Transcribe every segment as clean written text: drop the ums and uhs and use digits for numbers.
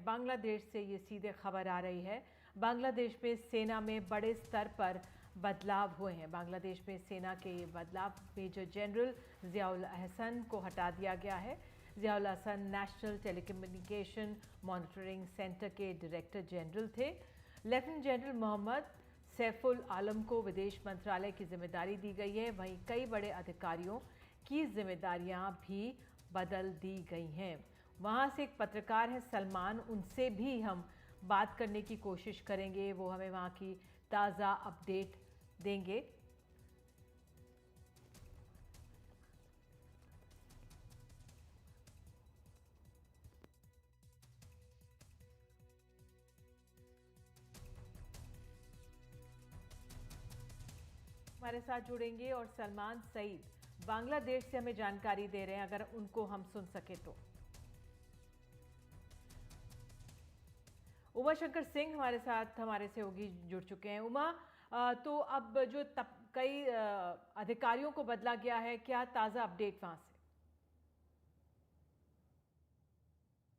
बांग्लादेश से ये सीधे खबर आ रही है। बांग्लादेश में सेना में बड़े स्तर पर बदलाव हुए हैं। बांग्लादेश में सेना के ये बदलाव, मेजर जनरल ज़ियाउल अहसन को हटा दिया गया है। Ziaul Ahsan national telecommunication monitoring centre के डायरेक्टर जनरल थे। लेफ्टिनेंट जनरल मोहम्मद सैफुल आलम को विदेश मंत्रालय की जिम्मेदारी दी गई है। वहीं कई बड़े अधिकारियों की जिम्मेदारियां भी बदल दी गई हैं। वहां से एक पत्रकार है सलमान, उनसे भी हम बात करने की कोशिश करेंगे। वो हमें वहां की ताज़ा अपडेट देंगे। हमारे साथ जुड़ेंगे और सलमान सईद बांग्लादेश से हमें जानकारी दे रहे हैं, अगर उनको हम सुन सके तो। उमा शंकर सिंह हमारे से होगी, जुड़ चुके हैं। उमा, तो अब जो कई अधिकारियों को बदला गया है, क्या ताज़ा अपडेट वहां से?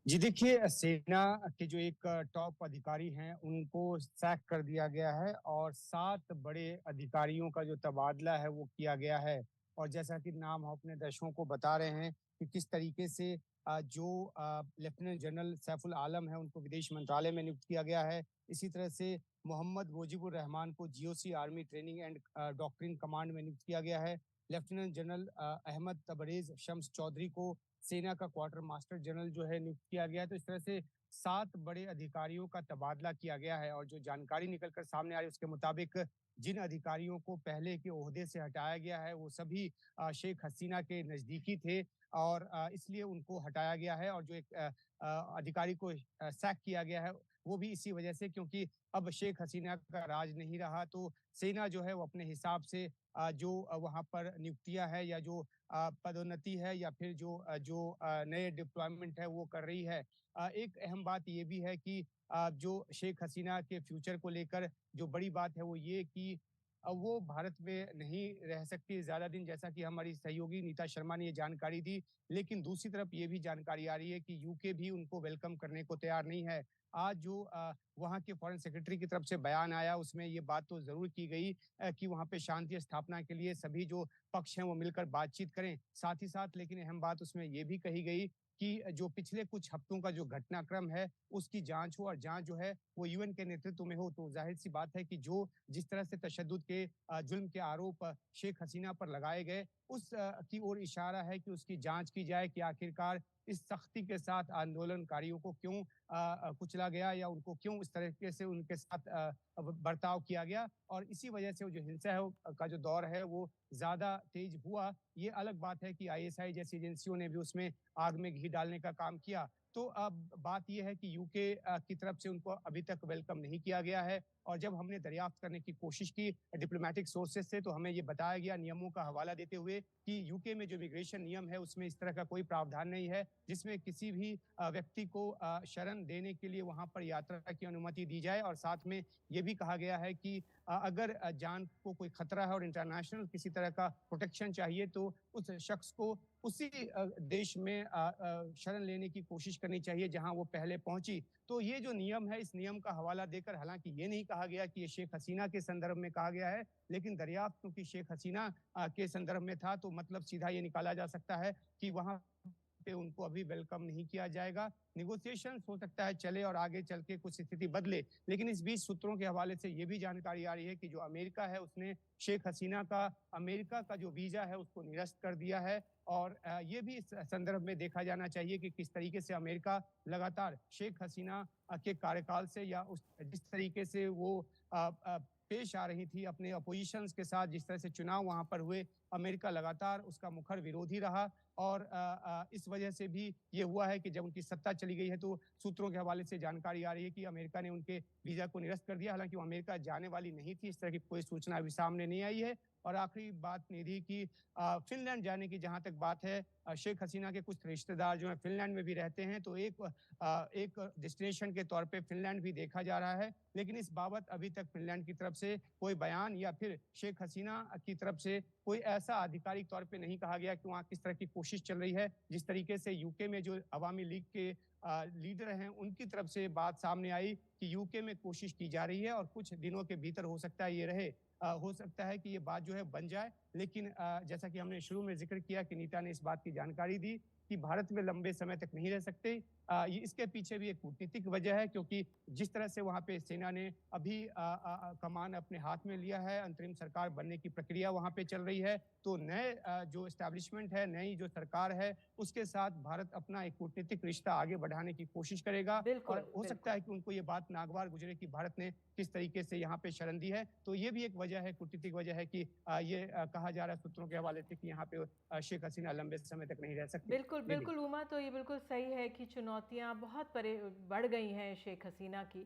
जी देखिए, सेना के जो एक टॉप अधिकारी हैं उनको सैक कर दिया गया है और 7 बड़े अधिकारियों का जो तबादला है वो किया गया है। और जैसा कि नाम हम अपने दर्शकों को बता रहे हैं कि किस तरीके से जो लेफ्टिनेंट जनरल सैफुल आलम है उनको विदेश मंत्रालय में नियुक्त किया गया है। इसी तरह से मोहम्मद मुजीबुर रहमान को GOC army training and doctrine command में नियुक्त किया गया है। लेफ्टिनेंट जनरल अहमद तबरेज शम्स चौधरी को सेना का क्वार्टर मास्टर जनरल जो है नियुक्त किया गया है। तो इस तरह से 7 बड़े अधिकारियों का तबादला किया गया है और जो जानकारी निकलकर सामने आ रही है उसके मुताबिक जिन अधिकारियों को पहले के ओहदे से हटाया गया है वो सभी शेख हसीना के नजदीकी थे और इसलिए उनको हटाया गया है। और जो एक अधिकारी को सैक किया गया है वो भी इसी वजह से, क्योंकि अब शेख हसीना का राज नहीं रहा तो सेना जो है वो अपने हिसाब से जो वहां पर नियुक्तियां है या जो पदोन्नति है या फिर जो नए डिप्लॉयमेंट है वो कर रही है। एक अहम बात ये भी है कि जो शेख हसीना के फ्यूचर को लेकर जो बड़ी बात है वो ये कि वो भारत में नहीं रह सकती ज़्यादा दिन, जैसा कि हमारी सहयोगी नीता शर्मा ने ये जानकारी दी। लेकिन दूसरी तरफ ये भी जानकारी आ रही है कि यूके भी उनको वेलकम करने को तैयार नहीं है। आज जो वहाँ के फॉरेन सेक्रेटरी की तरफ से बयान आया उसमें ये बात तो ज़रूर की गई कि वहाँ पे शांति स्थापना के लिए सभी जो पक्ष हैं वो मिलकर बातचीत करें। साथ ही साथ लेकिन अहम बात उसमें ये भी कही गई कि जो पिछले कुछ हफ्तों का जो घटनाक्रम है उसकी जांच हो और जांच जो है वो यूएन के नेतृत्व में हो। तो जाहिर सी बात है कि जो जिस तरह से तशद्दुद के जुल्म के आरोप शेख हसीना पर लगाए गए उस की ओर इशारा है कि उसकी जांच की जाए कि आखिरकार इस सख्ती के साथ आंदोलनकारियों को क्यों कुचला गया या उनको क्यों इस तरीके से उनके साथ बर्ताव किया गया। और इसी वजह से वो जो हिंसा है का जो दौर है वो ज्यादा तेज हुआ। ये अलग बात है कि आईएसआई जैसी एजेंसियों ने भी उसमें आग में घी डालने का काम किया। तो अब बात यह है कि यूके की तरफ से उनको अभी तक वेलकम नहीं किया गया है। और जब हमने दरियाफ्त करने की कोशिश की डिप्लोमेटिक सोर्सेज से तो हमें ये बताया गया नियमों का हवाला देते हुए कि यूके में जो इमिग्रेशन नियम है उसमें इस तरह का कोई प्रावधान नहीं है जिसमें किसी भी व्यक्ति को शरण देने के लिए वहां पर यात्रा की अनुमति दी जाए। और साथ में ये भी कहा गया है कि अगर जान को कोई खतरा है और इंटरनेशनल किसी तरह का प्रोटेक्शन चाहिए तो उस शख्स को उसी देश में शरण लेने की कोशिश करनी चाहिए जहां वो पहले पहुंची। तो ये जो नियम है इस नियम का हवाला देकर, हालांकि ये नहीं कहा गया कि ये शेख हसीना के संदर्भ में कहा गया है, लेकिन दरियाफ्त क्योंकि शेख हसीना के संदर्भ में था तो मतलब सीधा ये निकाला जा सकता है कि वहां पे उनको अभी वेलकम नहीं किया जाएगा। निगोशिएशन हो सकता है चले और आगे चल के कुछ स्थिति बदले। लेकिन इस बीच सूत्रों के हवाले से ये भी जानकारी आ रही है कि जो अमेरिका है उसने शेख हसीना का अमेरिका का जो वीजा है उसको निरस्त कर दिया है। और ये भी इस संदर्भ में देखा जाना चाहिए कि किस तरीके से अमेरिका लगातार शेख हसीना के कार्यकाल से या उस जिस तरीके से वो पेश आ रही थी अपने अपोजिशंस के साथ, जिस तरह से चुनाव वहां पर हुए, अमेरिका लगातार उसका मुखर विरोधी रहा। और इस वजह से भी ये हुआ है कि जब उनकी सत्ता चली गई है तो सूत्रों के हवाले से जानकारी आ रही है कि अमेरिका ने उनके वीजा को निरस्त कर दिया। हालांकि वो अमेरिका जाने वाली नहीं थी, इस तरह की कोई सूचना अभी सामने नहीं आई है। और आखिरी बात निधि की फिनलैंड जाने की जहां तक बात है, शेख हसीना के कुछ रिश्तेदार जो है फिनलैंड में भी रहते हैं तो एक डेस्टिनेशन के तौर पे फिनलैंड भी देखा जा रहा है। लेकिन इस बाबत अभी तक फिनलैंड की तरफ से कोई बयान या फिर शेख हसीना की तरफ से कोई ऐसा आधिकारिक तौर पे नहीं कहा गया कि वहाँ किस तरह की कोशिश चल रही है। जिस तरीके से यूके में जो अवामी लीग के लीडर हैं उनकी तरफ से बात सामने आई कि यूके में कोशिश की जा रही है और कुछ दिनों के भीतर हो सकता है ये रहे। हो सकता है कि ये बात जो है बन जाए, लेकिन जैसा कि हमने शुरू में ज़िक्र किया कि नीता ने इस बात की जानकारी दी कि भारत में लंबे समय तक नहीं रह सकते। ये इसके पीछे भी एक कूटनीतिक वजह है, क्योंकि जिस तरह से वहाँ पे सेना ने अभी कमान अपने हाथ में लिया है, अंतरिम सरकार बनने की प्रक्रिया वहाँ पे चल रही है, तो नए जो एस्टैब्लिशमेंट है, नई जो सरकार है, उसके साथ भारत अपना एक कूटनीतिक रिश्ता आगे बढ़ाने की कोशिश करेगा बिल्कुल, और हो सकता बिल्कुल। है कि उनको ये बात नागवार गुजरे कि भारत ने किस तरीके से यहाँ पे शरण दी है। तो ये भी एक वजह है, कूटनीतिक वजह है कि ये कहा जा रहा है सूत्रों के हवाले से कि यहाँ पे शेख हसीना लंबे समय तक नहीं रह सकती। बिल्कुल, लिली। बिल्कुल उमा, तो ये बिल्कुल सही है कि चुनौतियाँ बहुत बढ़ गई हैं शेख हसीना की।